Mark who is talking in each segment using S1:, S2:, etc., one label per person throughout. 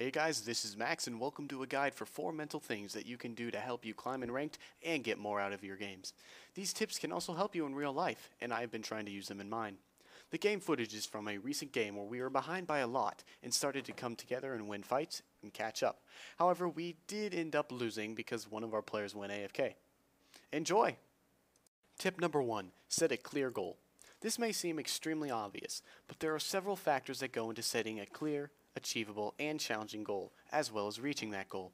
S1: Hey guys, this is Max and welcome to a guide for 4 mental things that you can do to help you climb in ranked and get more out of your games. These tips can also help you in real life, and I've been trying to use them in mine. The game footage is from a recent game where we were behind by a lot and started to come together and win fights and catch up. However, we did end up losing because one of our players went AFK. Enjoy! Tip number 1. Set a clear goal. This may seem extremely obvious, but there are several factors that go into setting a clear, achievable, and challenging goal, as well as reaching that goal.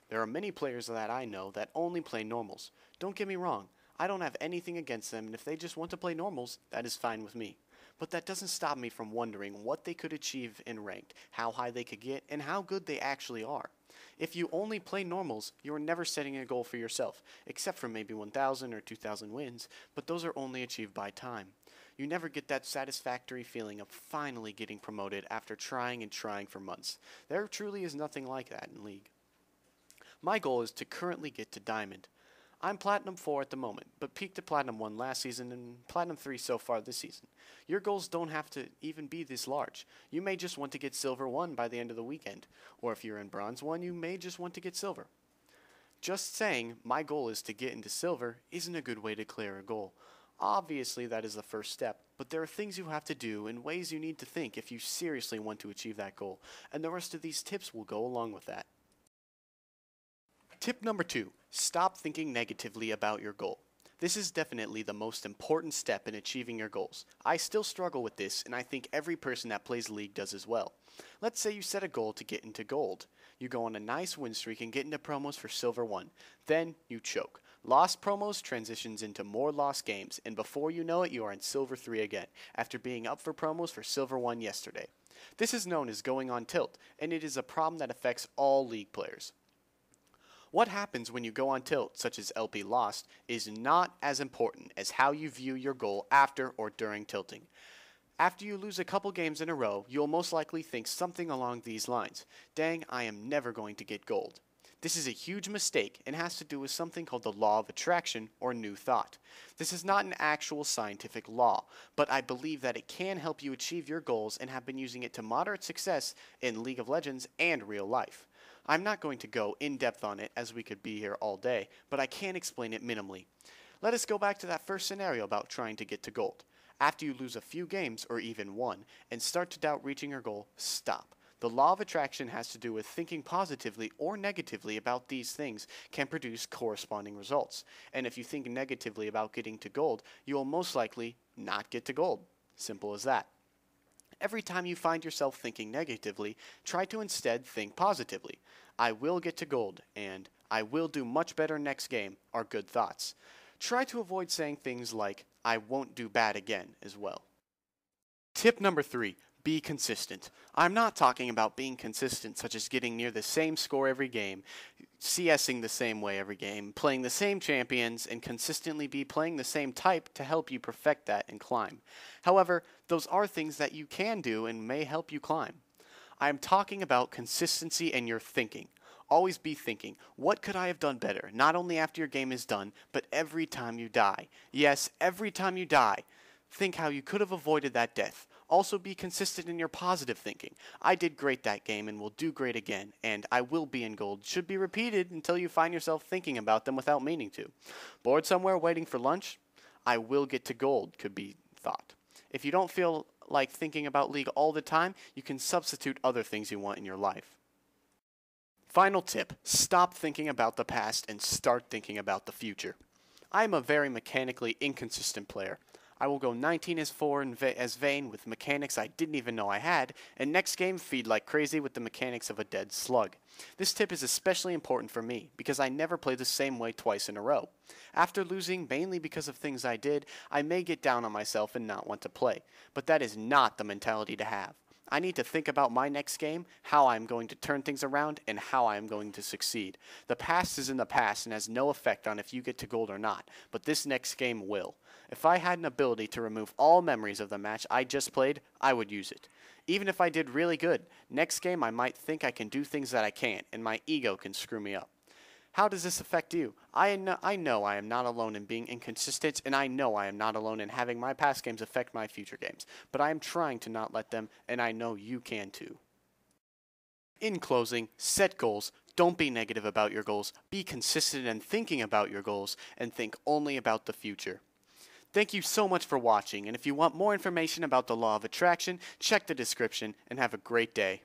S1: There are many players that I know that only play normals. Don't get me wrong, I don't have anything against them, and if they just want to play normals, that is fine with me. But that doesn't stop me from wondering what they could achieve in ranked, how high they could get, and how good they actually are. If you only play normals, you are never setting a goal for yourself, except for maybe 1,000 or 2,000 wins, but those are only achieved by time. You never get that satisfactory feeling of finally getting promoted after trying and trying for months. There truly is nothing like that in League. My goal is to currently get to Diamond. I'm Platinum 4 at the moment, but peaked at Platinum 1 last season and Platinum 3 so far this season. Your goals don't have to even be this large. You may just want to get Silver 1 by the end of the weekend, or if you're in Bronze 1, you may just want to get Silver. Just saying, my goal is to get into Silver isn't a good way to clear a goal. Obviously, that is the first step, but there are things you have to do and ways you need to think if you seriously want to achieve that goal, and the rest of these tips will go along with that. Tip number 2. Stop thinking negatively about your goal. This is definitely the most important step in achieving your goals. I still struggle with this, and I think every person that plays League does as well. Let's say you set a goal to get into Gold. You go on a nice win streak and get into promos for Silver 1. Then you choke. Lost promos transitions into more lost games, and before you know it, you are in Silver 3 again, after being up for promos for Silver 1 yesterday. This is known as going on tilt, and it is a problem that affects all League players. What happens when you go on tilt, such as LP Lost, is not as important as how you view your goal after or during tilting. After you lose a couple games in a row, you'll most likely think something along these lines. Dang, I am never going to get gold. This is a huge mistake and has to do with something called the law of attraction or new thought. This is not an actual scientific law, but I believe that it can help you achieve your goals and have been using it to moderate success in League of Legends and real life. I'm not going to go in depth on it as we could be here all day, but I can explain it minimally. Let us go back to that first scenario about trying to get to gold. After you lose a few games or even one and start to doubt reaching your goal, stop. The law of attraction has to do with thinking positively or negatively about these things can produce corresponding results. And if you think negatively about getting to gold, you will most likely not get to gold. Simple as that. Every time you find yourself thinking negatively, try to instead think positively. I will get to gold and I will do much better next game are good thoughts. Try to avoid saying things like I won't do bad again as well. Tip number 3. Be consistent. I'm not talking about being consistent such as getting near the same score every game, CSing the same way every game, playing the same champions, and consistently be playing the same type to help you perfect that and climb. However, those are things that you can do and may help you climb. I am talking about consistency in your thinking. Always be thinking, what could I have done better, not only after your game is done, but every time you die. Yes, every time you die. Think how you could have avoided that death. Also be consistent in your positive thinking. I did great that game and will do great again, and I will be in gold should be repeated until you find yourself thinking about them without meaning to. Bored somewhere waiting for lunch? I will get to gold could be thought. If you don't feel like thinking about League all the time, you can substitute other things you want in your life. Final tip, stop thinking about the past and start thinking about the future. I am a very mechanically inconsistent player. I will go 19 as 4 as Vayne with mechanics I didn't even know I had, and next game feed like crazy with the mechanics of a dead slug. This tip is especially important for me, because I never play the same way twice in a row. After losing, mainly because of things I did, I may get down on myself and not want to play, but that is not the mentality to have. I need to think about my next game, how I am going to turn things around, and how I am going to succeed. The past is in the past and has no effect on if you get to gold or not, but this next game will. If I had an ability to remove all memories of the match I just played, I would use it. Even if I did really good, next game I might think I can do things that I can't, and my ego can screw me up. How does this affect you? I know I am not alone in being inconsistent, and I know I am not alone in having my past games affect my future games, but I am trying to not let them, and I know you can too. In closing, set goals. Don't be negative about your goals. Be consistent in thinking about your goals and think only about the future. Thank you so much for watching, and if you want more information about the law of attraction, check the description and have a great day.